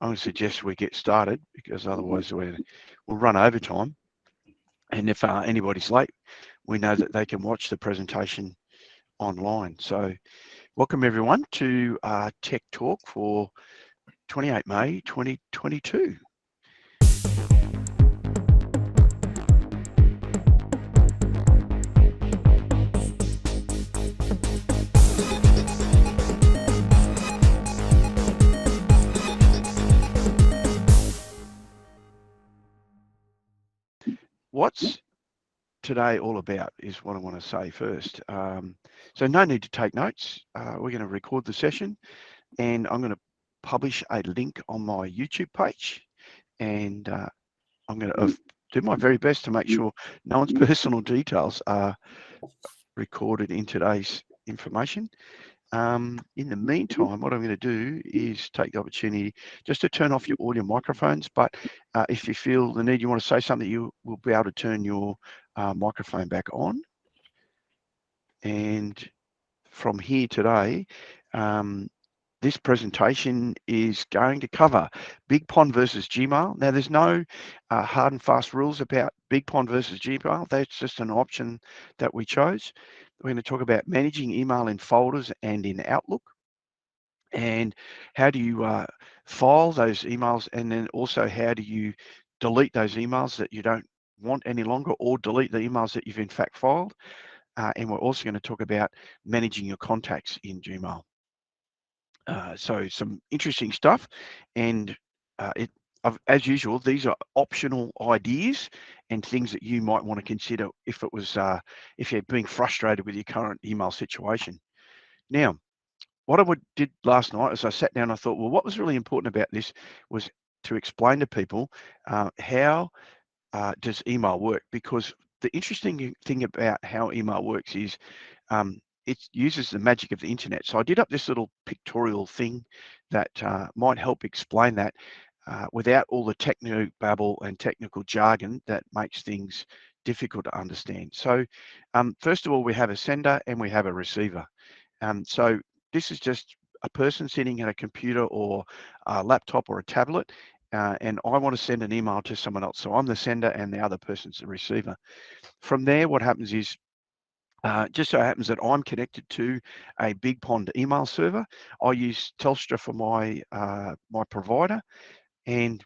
I'm going to suggest we get started because otherwise we'll run over time. And if anybody's late, we know that they can watch the presentation online. So welcome everyone to Tech Talk for 28 May 2022. What's today all about is what I want to say first. So no need to take notes. We're going to record the session and I'm going to publish a link on my YouTube page, and I'm going to do my very best to make sure no one's personal details are recorded in today's information. In the meantime, what I'm going to do is take the opportunity just to turn off your audio microphones, but if you feel the need, you want to say something, you will be able to turn your microphone back on. And from here today, this presentation is going to cover BigPond versus Gmail. Now, there's no hard and fast rules about BigPond versus Gmail. That's just an option that we chose. We're going to talk about managing email in folders and in Outlook, and how do you file those emails, and then also how do you delete those emails that you don't want any longer, or delete the emails that you've in fact filed. And we're also going to talk about managing your contacts in Gmail. So some interesting stuff, and as usual, these are optional ideas and things that you might want to consider if you're being frustrated with your current email situation. Now, what I did last night is I sat down and I thought, well, what was really important about this was to explain to people how does email work, because the interesting thing about how email works is it uses the magic of the internet. So I did up this little pictorial thing that might help explain that without all the techno babble and technical jargon that makes things difficult to understand. So first of all, we have a sender and we have a receiver. So this is just a person sitting at a computer or a laptop or a tablet, and I want to send an email to someone else. So I'm the sender and the other person's the receiver. From there, what happens is, just so happens that I'm connected to a BigPond email server. I use Telstra for my my provider, and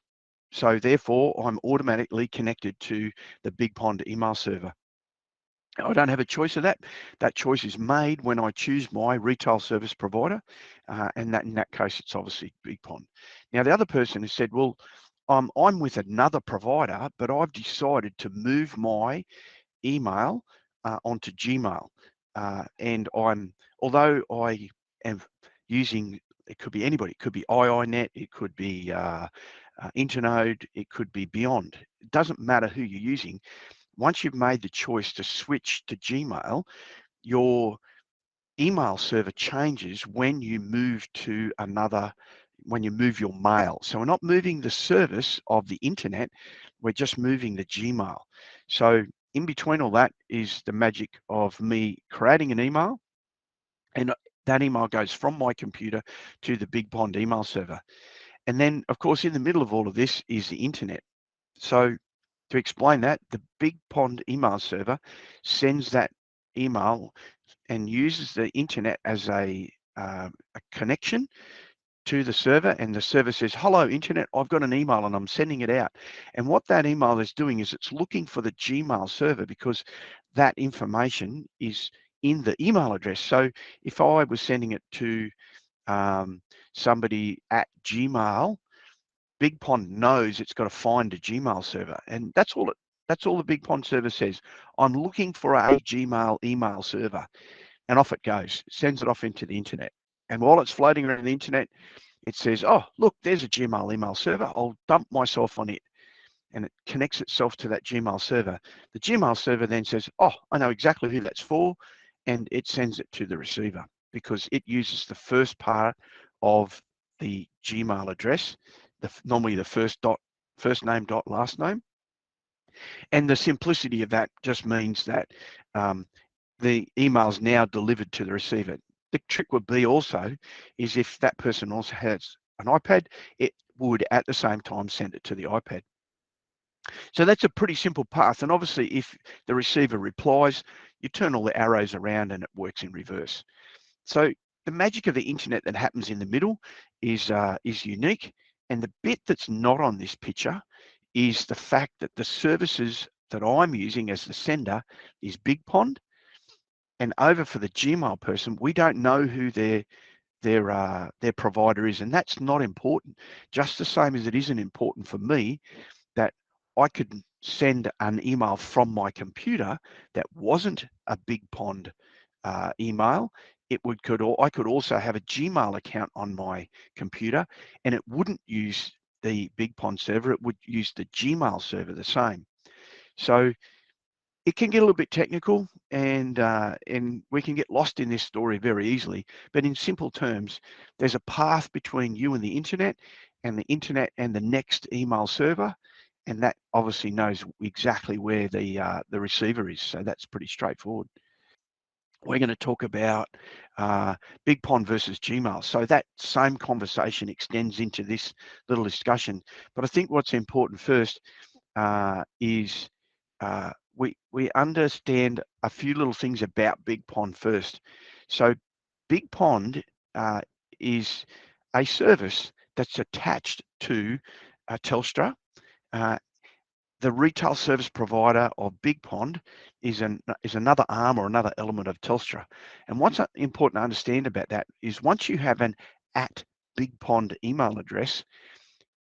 so therefore I'm automatically connected to the BigPond email server. I don't have a choice of that. That choice is made when I choose my retail service provider, and that in that case, it's obviously BigPond. Now, the other person has said, well, I'm with another provider, but I've decided to move my email onto Gmail, and although I am using, it could be anybody, it could be IINet, it could be Internode, it could be Beyond. It doesn't matter who you're using. Once you've made the choice to switch to Gmail, your email server changes when you move to when you move your mail. So we're not moving the service of the internet, we're just moving the Gmail. So in between all that is the magic of me creating an email, and that email goes from my computer to the BigPond email server. And then, of course, in the middle of all of this is the internet. So to explain that, the BigPond email server sends that email and uses the internet as a connection to the server, and the server says, hello internet, I've got an email and I'm sending it out. And what that email is doing is it's looking for the Gmail server, because that information is in the email address. So if I was sending it to somebody at Gmail, BigPond knows it's got to find a Gmail server, and that's all the BigPond server says. I'm looking for a Gmail email server, and off it goes. It sends it off into the internet, and while it's floating around the internet, it says, oh, look, there's a Gmail email server. I'll dump myself on it, and it connects itself to that Gmail server. The Gmail server then says, oh, I know exactly who that's for, and it sends it to the receiver, because it uses the first part of the Gmail address, normally the first name dot last name. And the simplicity of that just means that the email is now delivered to the receiver. The trick would be also is if that person also has an iPad, would at the same time send it to the iPad. So that's a pretty simple path. And obviously, if the receiver replies, you turn all the arrows around and it works in reverse. So the magic of the internet that happens in the middle is unique. And the bit that's not on this picture is the fact that the services that I'm using as the sender is BigPond. And over for the Gmail person, we don't know who their provider is, and that's not important. Just the same as it isn't important for me that I could send an email from my computer that wasn't a BigPond email. I could also have a Gmail account on my computer, and it wouldn't use the BigPond server. It would use the Gmail server the same. So it can get a little bit technical, and we can get lost in this story very easily. But in simple terms, there's a path between you and the internet and the next email server, and that obviously knows exactly where the receiver is. So that's pretty straightforward. We're going to talk about BigPond versus Gmail. So that same conversation extends into this little discussion. But I think what's important first is we understand a few little things about BigPond first. So BigPond is a service that's attached to Telstra. The retail service provider of BigPond is another arm or another element of Telstra. And what's important to understand about that is once you have an @BigPond email address,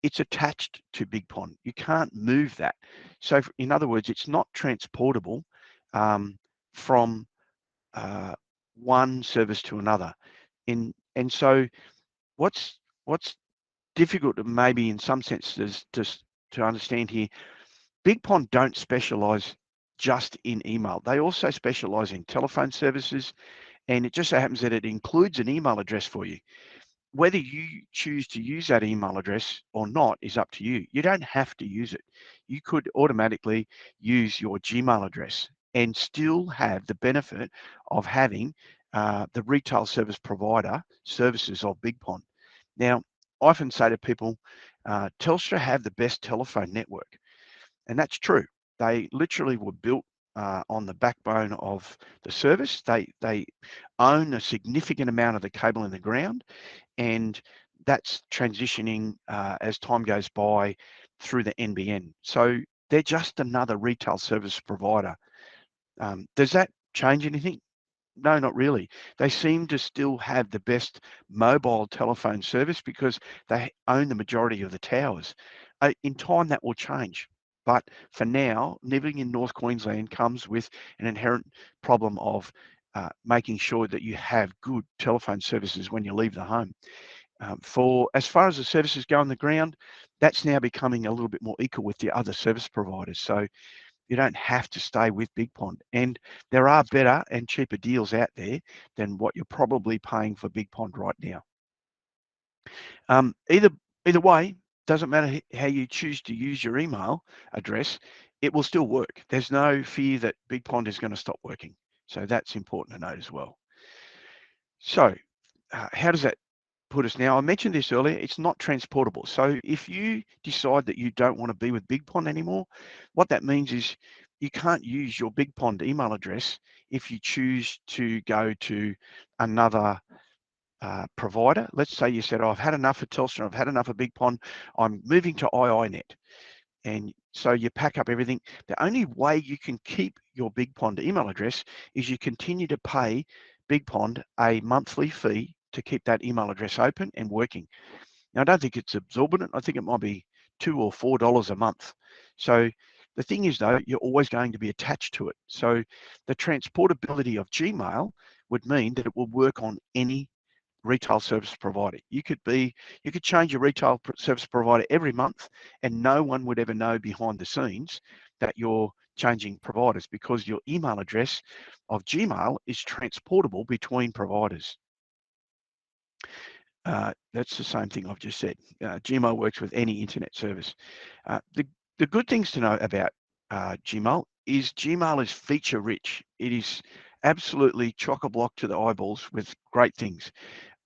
it's attached to BigPond. You can't move that. So in other words, it's not transportable from one service to another. And so what's difficult to maybe in some senses to understand here, BigPond don't specialize just in email. They also specialize in telephone services, and it just so happens that it includes an email address for you. Whether you choose to use that email address or not is up to you. You don't have to use it. You could automatically use your Gmail address and still have the benefit of having the retail service provider services of BigPond. Now, I often say to people, Telstra have the best telephone network, and that's true. They literally were built on the backbone of the service. They own a significant amount of the cable in the ground, and that's transitioning as time goes by through the NBN. So they're just another retail service provider. Does that change anything? No, not really. They seem to still have the best mobile telephone service because they own the majority of the towers. In time, that will change. But for now, living in North Queensland comes with an inherent problem of making sure that you have good telephone services when you leave the home. For as far as the services go on the ground, that's now becoming a little bit more equal with the other service providers. So you don't have to stay with BigPond, and there are better and cheaper deals out there than what you're probably paying for BigPond right now. Either way, doesn't matter how you choose to use your email address, it will still work. There's no fear that BigPond is going to stop working. So that's important to note as well. So how does that put us now? I mentioned this earlier, it's not transportable. So if you decide that you don't want to be with BigPond anymore, what that means is you can't use your BigPond email address if you choose to go to another provider. Let's say you said, oh, I've had enough of Telstra, I've had enough of BigPond, I'm moving to iiNet. And so you pack up everything. The only way you can keep your BigPond email address is you continue to pay BigPond a monthly fee to keep that email address open and working. Now, I don't think it's exorbitant. I think it might be $2 or $4 a month. So the thing is, though, you're always going to be attached to it. So the transportability of Gmail would mean that it will work on any retail service provider. You could change your retail service provider every month, and no one would ever know behind the scenes that you're changing providers because your email address of Gmail is transportable between providers. That's the same thing I've just said. Gmail works with any internet service. The good things to know about Gmail is feature rich. It is absolutely chock-a-block to the eyeballs with great things.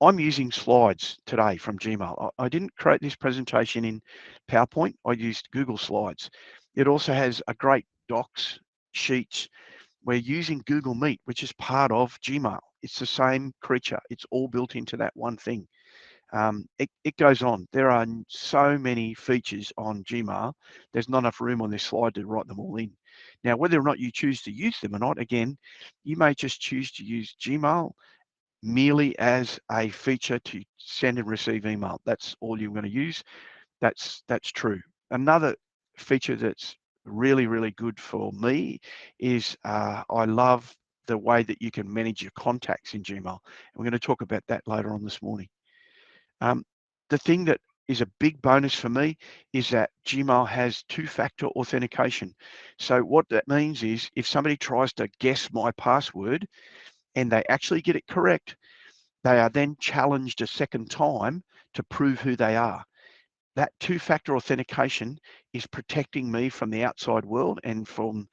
I'm using slides today from Gmail. I didn't create this presentation in PowerPoint. I used Google Slides. It also has a great Docs, Sheets. We're using Google Meet, which is part of Gmail. It's the same creature. It's all built into that one thing. It goes on. There are so many features on Gmail. There's not enough room on this slide to write them all in. Now, whether or not you choose to use them or not, again, you may just choose to use Gmail merely as a feature to send and receive email. That's all you're going to use. That's true. Another feature that's really, really good for me is I love the way that you can manage your contacts in Gmail. And we're going to talk about that later on this morning. The thing that is a big bonus for me is that Gmail has two-factor authentication. So what that means is if somebody tries to guess my password and they actually get it correct, they are then challenged a second time to prove who they are. That two-factor authentication is protecting me from the outside world and from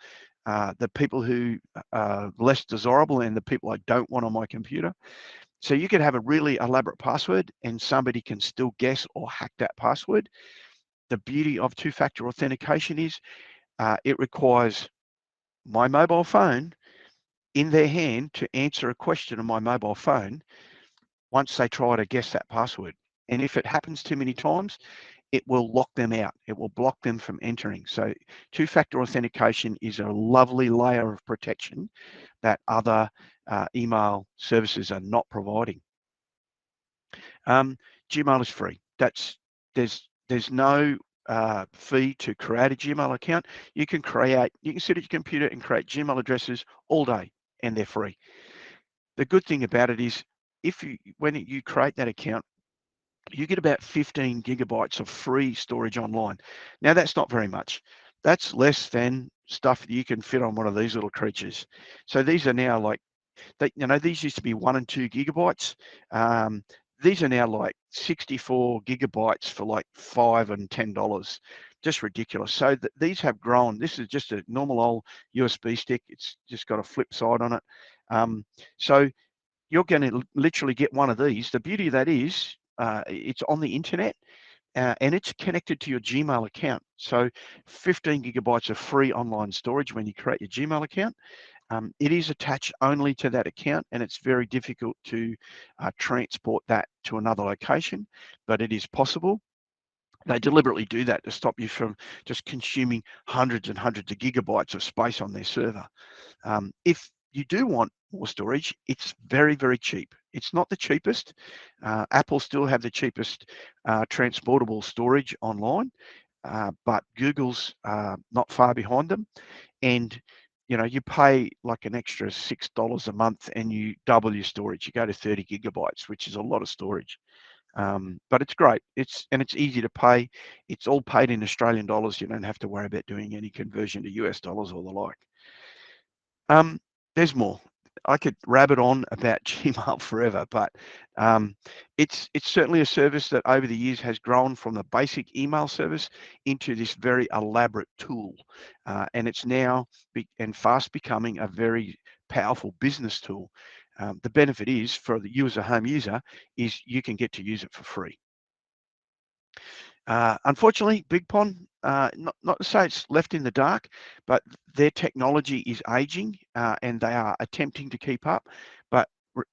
the people who are less desirable and the people I don't want on my computer. So you could have a really elaborate password and somebody can still guess or hack that password. The beauty of two-factor authentication is it requires my mobile phone in their hand to answer a question on my mobile phone once they try to guess that password. And if it happens too many times, it will lock them out. It will block them from entering. So two-factor authentication is a lovely layer of protection that other email services are not providing. Gmail is free. There's no fee to create a Gmail account. You can sit at your computer and create Gmail addresses all day, and they're free. The good thing about it is, when you create that account, you get about 15 gigabytes of free storage online. Now that's not very much. That's less than stuff that you can fit on one of these little creatures. So these are now like, these used to be 1 and 2 gigabytes. These are now like 64 gigabytes for like $5 and $10. Just ridiculous. So these have grown. This is just a normal old USB stick. It's just got a flip side on it. So you're going to literally get one of these. The beauty of that is it's on the internet and it's connected to your Gmail account. So 15 gigabytes of free online storage when you create your Gmail account. It is attached only to that account and it's very difficult to transport that to another location, but it is possible. They deliberately do that to stop you from just consuming hundreds and hundreds of gigabytes of space on their server. If you do want more storage, it's very, very cheap. It's not the cheapest. Apple still have the cheapest transportable storage online, but Google's not far behind them. And you pay like an extra $6 a month and you double your storage. You go to 30 gigabytes, which is a lot of storage. But it's great. It's easy to pay. It's all paid in Australian dollars. You don't have to worry about doing any conversion to US dollars or the like. There's more. I could rabbit on about Gmail forever, but it's certainly a service that over the years has grown from the basic email service into this very elaborate tool, and it's now fast becoming a very powerful business tool. The benefit is for you as a home user is you can get to use it for free. Unfortunately, BigPond, not to say it's left in the dark, but their technology is aging and they are attempting to keep up. But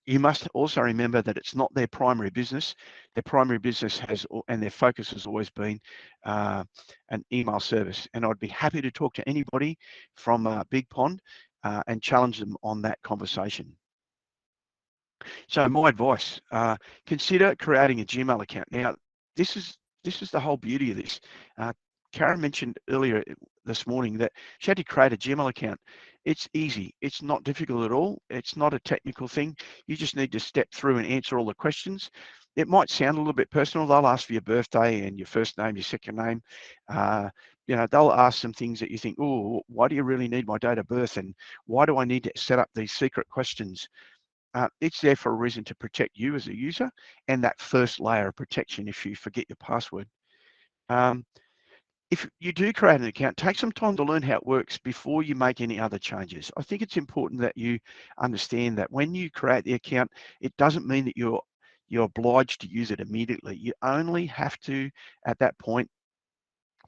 you must also remember that it's not their primary business. Their primary business and their focus has always been an email service. And I'd be happy to talk to anybody from BigPond and challenge them on that conversation. So my advice, consider creating a Gmail account. Now, this is the whole beauty of this. Karen mentioned earlier this morning that she had to create a Gmail account. It's easy. It's not difficult at all. It's not a technical thing. You just need to step through and answer all the questions. It might sound a little bit personal. They'll ask for your birthday and your first name, your second name. They'll ask some things that you think, oh, why do you really need my date of birth? And why do I need to set up these secret questions? It's there for a reason to protect you as a user and that first layer of protection if you forget your password. If you do create an account, take some time to learn how it works before you make any other changes. I think it's important that you understand that when you create the account, it doesn't mean that you're you're obliged to use it immediately. You only have to, at that point,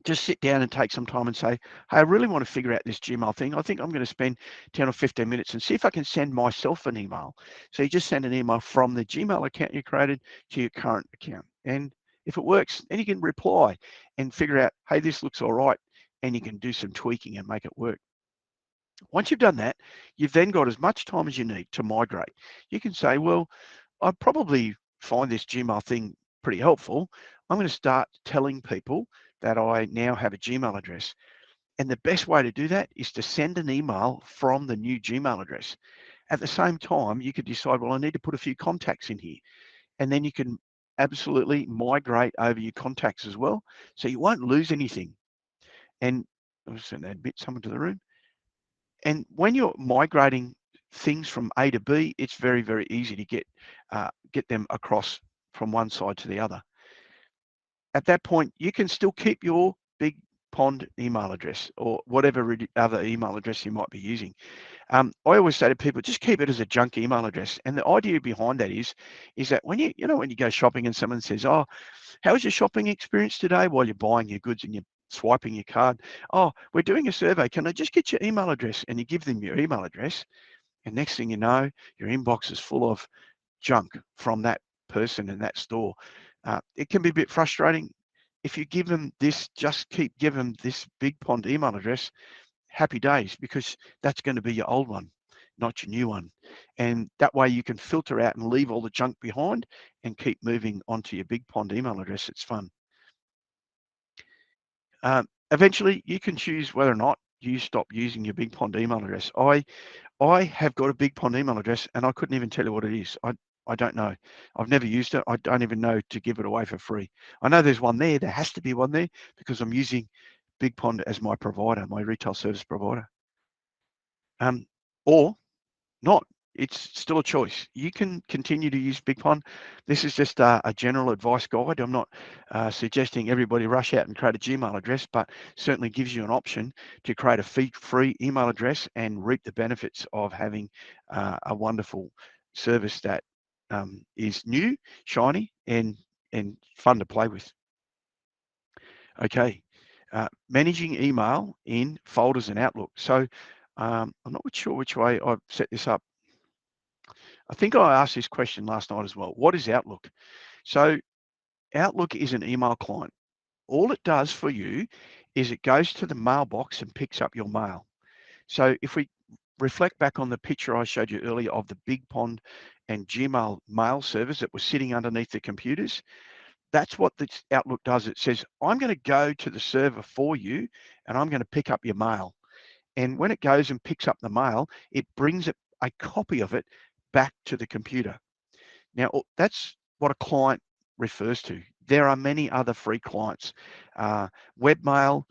just sit down and take some time and say, hey, I really want to figure out this Gmail thing. I think I'm going to spend 10 or 15 minutes and see if I can send myself an email. So you just send an email from the Gmail account you created to your current account. And if it works, then you can reply and figure out, hey, this looks all right. And you can do some tweaking and make it work. Once you've done that, you've then got as much time as you need to migrate. You can say, well, I probably find this Gmail thing pretty helpful. I'm going to start telling people that I now have a Gmail address. And the best way to do that is to send an email from the new Gmail address. At the same time, you could decide, well, I need to put a few contacts in here. And then you can absolutely migrate over your contacts as well. So you won't lose anything. And I'll just admit someone to the room. And when you're migrating things from A to B, it's very, very easy to get them across from one side to the other. At that point, you can still keep your Big Pond email address or whatever other email address you might be using. I always say to people, just keep it as a junk email address. And the idea behind that is that when you go shopping and someone says, oh, how was your shopping experience today while you're buying your goods and you're swiping your card? Oh, we're doing a survey. Can I just get your email address? And you give them your email address. And next thing you know, your inbox is full of junk from that person in that store. It can be a bit frustrating. If you give them this, just give them this Big Pond email address, happy days, because that's going to be your old one, not your new one. And that way you can filter out and leave all the junk behind and keep moving onto your Big Pond email address. It's fun. Eventually, you can choose whether or not you stop using your Big Pond email address. I have got a Big Pond email address and I couldn't even tell you what it is. I don't know. I've never used it. I don't even know to give it away for free. I know there's one there. There has to be one there because I'm using Big Pond as my provider, my retail service provider. Or not. It's still a choice. You can continue to use Big Pond. This is just a general advice guide. I'm not suggesting everybody rush out and create a Gmail address, but certainly gives you an option to create a free email address and reap the benefits of having a wonderful service that is new, shiny, and fun to play with. Okay, managing email in folders and Outlook. So I'm not sure which way I've set this up. I think I asked this question last night as well. What is Outlook? So Outlook is an email client. All it does for you is it goes to the mailbox and picks up your mail. So if we reflect back on the picture I showed you earlier of the Big Pond and Gmail mail servers that were sitting underneath the computers, that's what this Outlook does. It says, I'm going to go to the server for you and I'm going to pick up your mail. And when it goes and picks up the mail, it brings a copy of it back to the computer. Now, that's what a client refers to. There are many other free clients. Webmail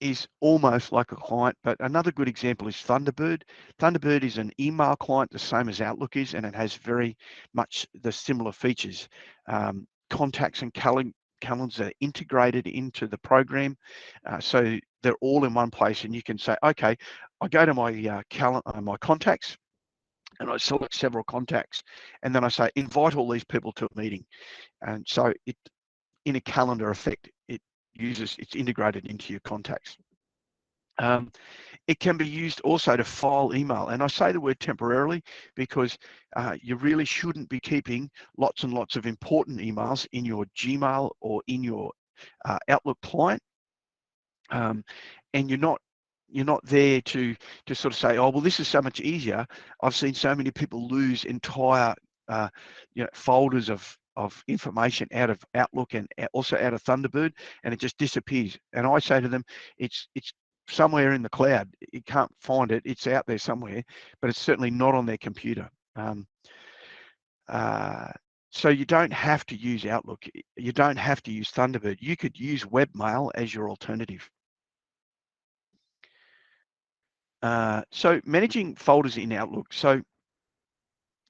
is almost like a client, but another good example is Thunderbird. Thunderbird is an email client, the same as Outlook is, and it has very much the similar features. Contacts and calendars are integrated into the program, so they're all in one place, and you can say, okay, I go to my my contacts, and I select several contacts, and then I say, invite all these people to a meeting. And so it, in a calendar effect, it's integrated into your contacts. It can be used also to file email. And I say the word temporarily because you really shouldn't be keeping lots and lots of important emails in your Gmail or in your Outlook client. And you're not there to sort of say, oh, well, this is so much easier. I've seen so many people lose entire folders of information out of Outlook and also out of Thunderbird, and it just disappears. And I say to them, it's somewhere in the cloud. You can't find it. It's out there somewhere, but it's certainly not on their computer. So you don't have to use Outlook. You don't have to use Thunderbird. You could use webmail as your alternative. So managing folders in Outlook. So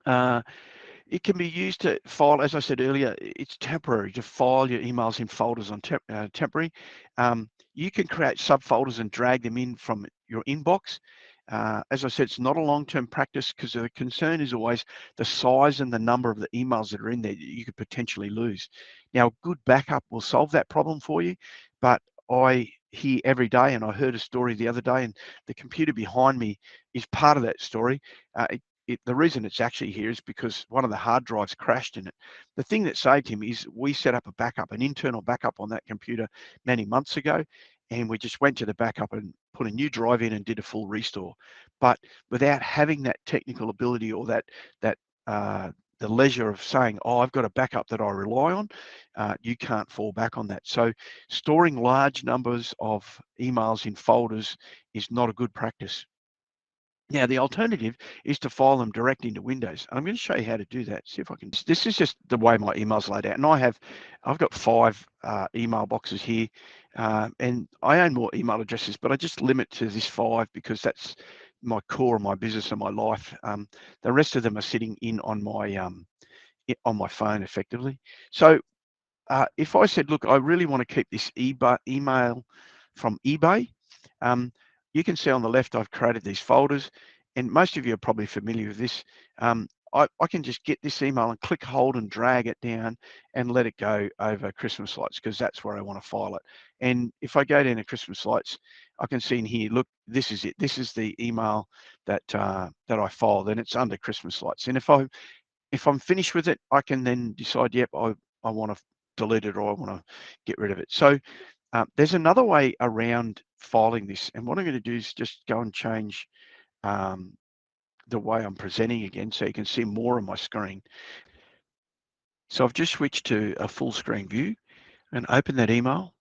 it can be used to file, as I said earlier, it's temporary to file your emails in folders on temporary. You can create subfolders and drag them in from your inbox. As I said, it's not a long-term practice because the concern is always the size and the number of the emails that are in there that you could potentially lose. Now, a good backup will solve that problem for you, but I hear every day, and I heard a story the other day, and the computer behind me is part of that story. The reason it's actually here is because one of the hard drives crashed in it. The thing that saved him is we set up a backup, an internal backup on that computer many months ago, and we just went to the backup and put a new drive in and did a full restore. But without having that technical ability or that the leisure of saying, oh, I've got a backup that I rely on, you can't fall back on that. So storing large numbers of emails in folders is not a good practice. Now, the alternative is to file them direct into Windows. And I'm going to show you how to do that. See if I can. This is just the way my email's laid out. And I've got 5 email boxes here. And I own more email addresses, but I just limit to this 5 because that's my core of my business and my life. The rest of them are sitting in on my phone effectively. So if I said, look, I really want to keep this email from eBay, you can see on the left, I've created these folders, and most of you are probably familiar with this. I can just get this email and click, hold, and drag it down and let it go over Christmas lights because that's where I want to file it. And if I go down to Christmas lights, I can see in here, look, this is it. This is the email that I filed, and it's under Christmas lights. And if I'm finished with it, I can then decide, yep, I want to delete it or I want to get rid of it. So there's another way around filing this. And what I'm going to do is just go and change the way I'm presenting again so you can see more on my screen. So I've just switched to a full screen view and open that email.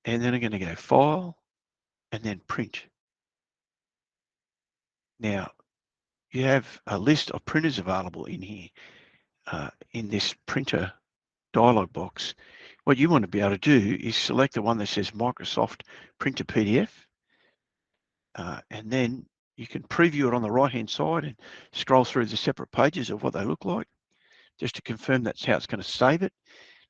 And then I'm going to go File and then Print. Now, you have a list of printers available in here in this printer dialog box. What you want to be able to do is select the one that says Microsoft Printer PDF, and then you can preview it on the right hand side and scroll through the separate pages of what they look like, just to confirm that's how it's going to save it.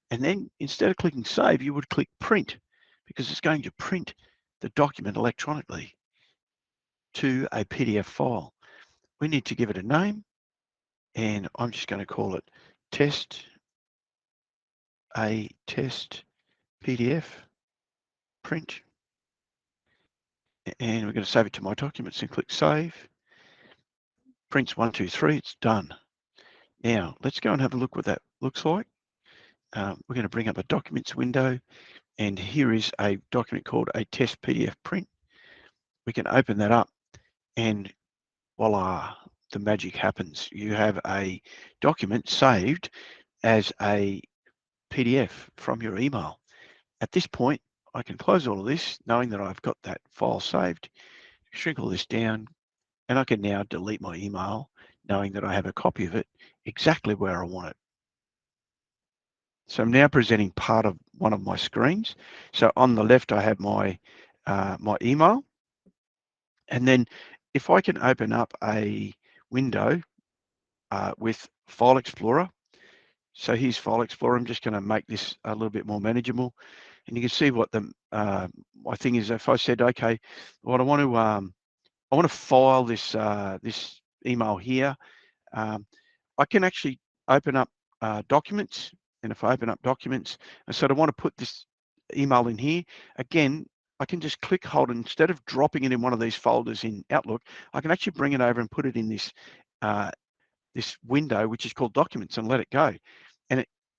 And then instead of clicking save, you would click print because it's going to print the document electronically to a PDF file. We need to give it a name, and I'm just going to call it test PDF print. And we're going to save it to my documents and click save. Prints 1, 2, 3, it's done. Now let's go and have a look what that looks like. We're going to bring up a documents window, and here is a document called a test PDF print. We can open that up and voila, the magic happens. You have a document saved as a PDF from your email. At this point, I can close all of this knowing that I've got that file saved, shrink all this down, and I can now delete my email knowing that I have a copy of it exactly where I want it. So I'm now presenting part of one of my screens. So on the left, I have my email. And then if I can open up a window with File Explorer. So here's File Explorer. I'm just going to make this a little bit more manageable. And you can see what my thing is. If I said, okay, what I want to file this this email here. I can actually open up documents, and if I open up documents, and so I want to put this email in here, again, I can just click, hold, and instead of dropping it in one of these folders in Outlook, I can actually bring it over and put it in this this window, which is called Documents, and let it go.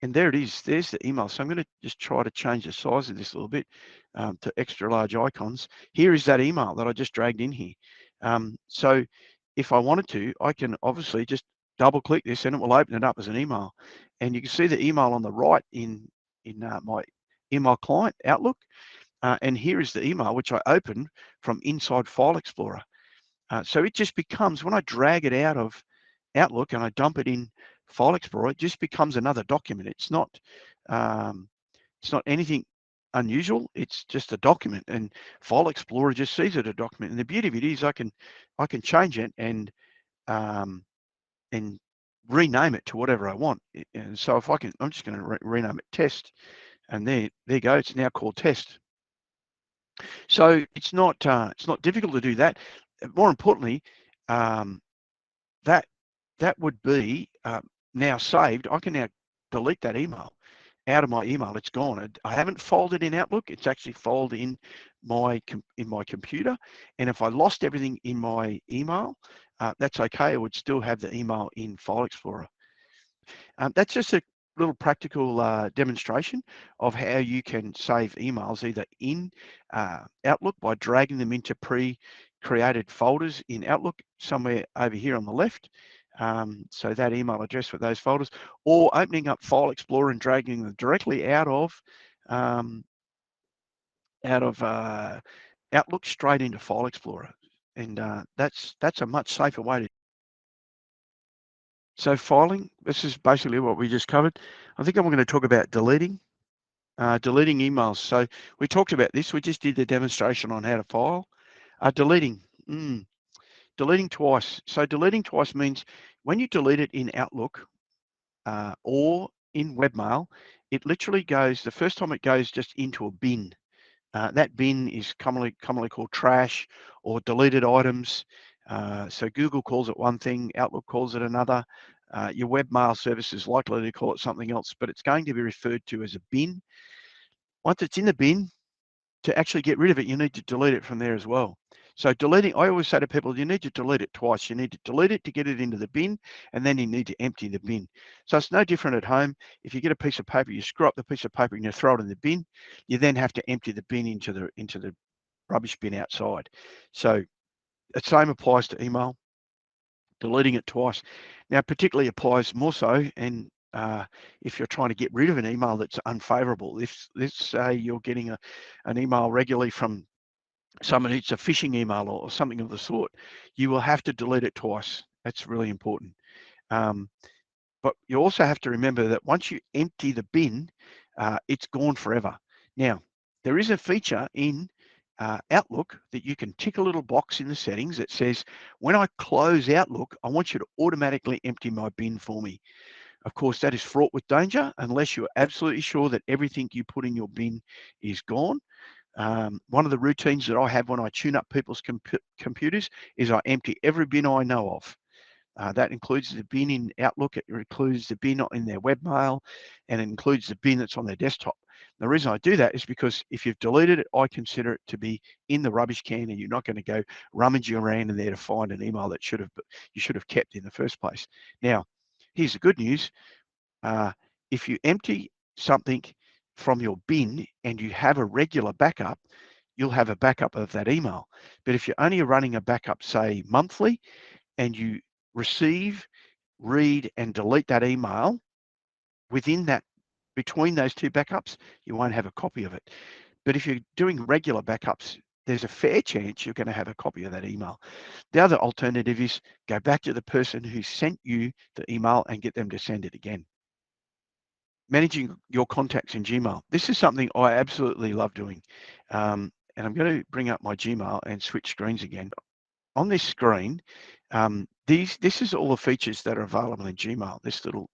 And there it is. There's the email. So I'm going to just try to change the size of this a little bit to extra large icons. Here is that email that I just dragged in here. So if I wanted to, I can obviously just double click this and it will open it up as an email. And you can see the email on the right in my email client, Outlook. And here is the email, which I opened from inside File Explorer. So it just becomes, when I drag it out of Outlook and I dump it in File Explorer, it just becomes another document. It's not anything unusual. It's just a document, and File Explorer just sees it a document. And the beauty of it is I can change it and rename it to whatever I want. And so if I can, I'm just going to rename it Test, and there you go. It's now called Test. So it's not difficult to do that. more importantly, that would be now saved. I can now delete that email out of my email. It's gone. I haven't folded in Outlook. It's actually folded in my computer. And if I lost everything in my email, that's okay. I would still have the email in File Explorer. That's just a little practical demonstration of how you can save emails either in Outlook by dragging them into pre-created folders in Outlook somewhere over here on the left. So that email address with those folders, or opening up File Explorer and dragging them directly out of Outlook straight into File Explorer. And that's a much safer way to. So filing, this is basically what we just covered. I think I'm going to talk about deleting emails. So we talked about this. We just did the demonstration on how to file. Deleting twice. So deleting twice means when you delete it in Outlook or in Webmail, it literally goes, the first time it goes just into a bin. That bin is commonly called trash or deleted items. So Google calls it one thing, Outlook calls it another. Your webmail service is likely to call it something else, but it's going to be referred to as a bin. Once it's in the bin, to actually get rid of it, you need to delete it from there as well. So deleting, I always say to people, you need to delete it twice. You need to delete it to get it into the bin, and then you need to empty the bin. So it's no different at home. If you get a piece of paper, you screw up the piece of paper and you throw it in the bin, you then have to empty the bin into the rubbish bin outside. So the same applies to email. Deleting it twice. Now, particularly applies more so, and if you're trying to get rid of an email that's unfavorable. If let's say you're getting an email regularly from someone who's a phishing email or something of the sort, you will have to delete it twice. That's really important. But you also have to remember that once you empty the bin, it's gone forever. Now, there is a feature in Outlook that you can tick a little box in the settings that says, when I close Outlook, I want you to automatically empty my bin for me. Of course, that is fraught with danger unless you're absolutely sure that everything you put in your bin is gone. One of the routines that I have when I tune up people's computers is I empty every bin I know of. That includes the bin in Outlook, it includes the bin in their webmail, and it includes the bin that's on their desktop. The reason I do that is because if you've deleted it, I consider it to be in the rubbish can, and you're not going to go rummaging around in there to find an email that you should have kept in the first place. Now, here's the good news. If you empty something from your bin and you have a regular backup, you'll have a backup of that email. But if you're only running a backup, say monthly, and you receive, read, and delete that email between those two backups, you won't have a copy of it. But if you're doing regular backups, there's a fair chance you're going to have a copy of that email. The other alternative is go back to the person who sent you the email and get them to send it again. Managing your contacts in Gmail. This is something I absolutely love doing. And I'm going to bring up my Gmail and switch screens again. On this screen, this is all the features that are available in Gmail. This little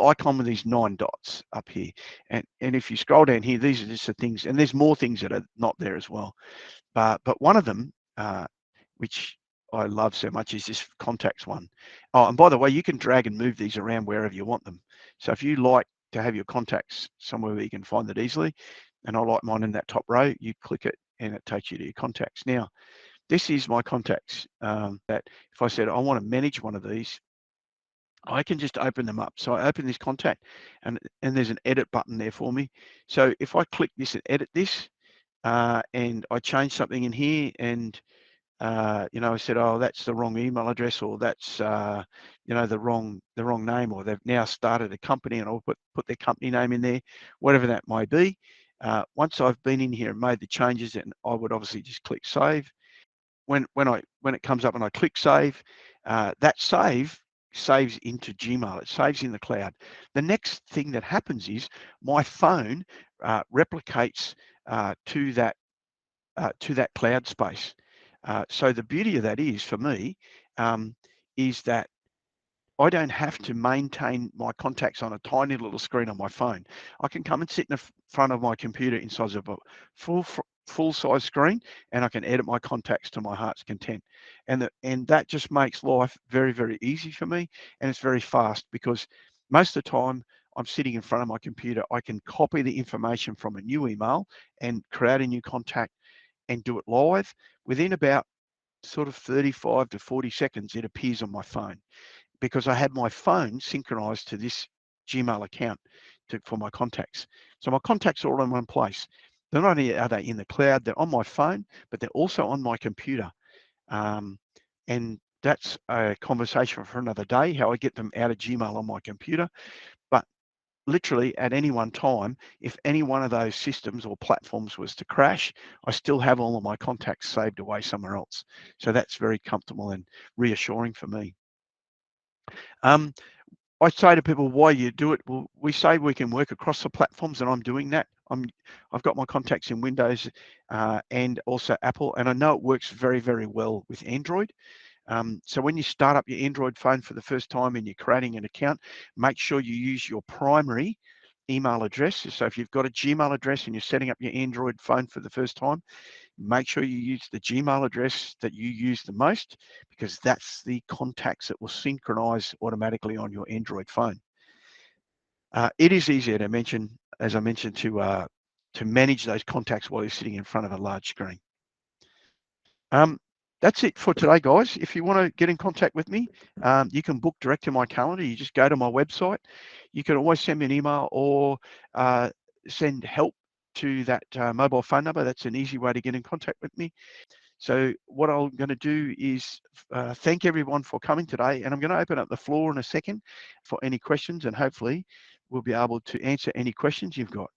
icon with these 9 dots up here. And if you scroll down here, these are just the things, and there's more things that are not there as well. But one of them, which I love so much, is this contacts one. Oh, and by the way, you can drag and move these around wherever you want them. So if you like to have your contacts somewhere where you can find it easily, and I like mine in that top row, you click it and it takes you to your contacts. Now, this is my contacts that if I said I want to manage one of these, I can just open them up. So I open this contact and there's an edit button there for me. So if I click this and edit this and I change something in here and I said, oh, that's the wrong email address, or that's the wrong name, or they've now started a company and I'll put their company name in there, whatever that may be. Once I've been in here and made the changes, then I would obviously just click save. When it comes up and I click save, that saves into Gmail. It saves in the cloud. The next thing that happens is my phone replicates to that cloud space. So the beauty of that is, for me, is that I don't have to maintain my contacts on a tiny little screen on my phone. I can come and sit in the front of my computer inside of a full-size screen, and I can edit my contacts to my heart's content. And that just makes life very, very easy for me, and it's very fast because most of the time I'm sitting in front of my computer. I can copy the information from a new email and create a new contact and do it live. Within about sort of 35 to 40 seconds, it appears on my phone because I had my phone synchronized to this Gmail account for my contacts. So my contacts are all in one place. Not only are they in the cloud, they're on my phone, but they're also on my computer. And that's a conversation for another day, how I get them out of Gmail on my computer. But literally at any one time, if any one of those systems or platforms was to crash, I still have all of my contacts saved away somewhere else. So that's very comfortable and reassuring for me. I say to people, why you do it? Well, we say we can work across the platforms, and I'm doing that. I've got my contacts in Windows and also Apple, and I know it works very, very well with Android. So when you start up your Android phone for the first time and you're creating an account, make sure you use your primary email address. So if you've got a Gmail address and you're setting up your Android phone for the first time, make sure you use the Gmail address that you use the most, because that's the contacts that will synchronize automatically on your Android phone. It is easier to mention, as I mentioned, to manage those contacts while you're sitting in front of a large screen. That's it for today, guys. If you want to get in contact with me, you can book direct to my calendar. You just go to my website. You can always send me an email or send help to that mobile phone number. That's an easy way to get in contact with me. So what I'm going to do is thank everyone for coming today, and I'm going to open up the floor in a second for any questions, and hopefully we'll be able to answer any questions you've got.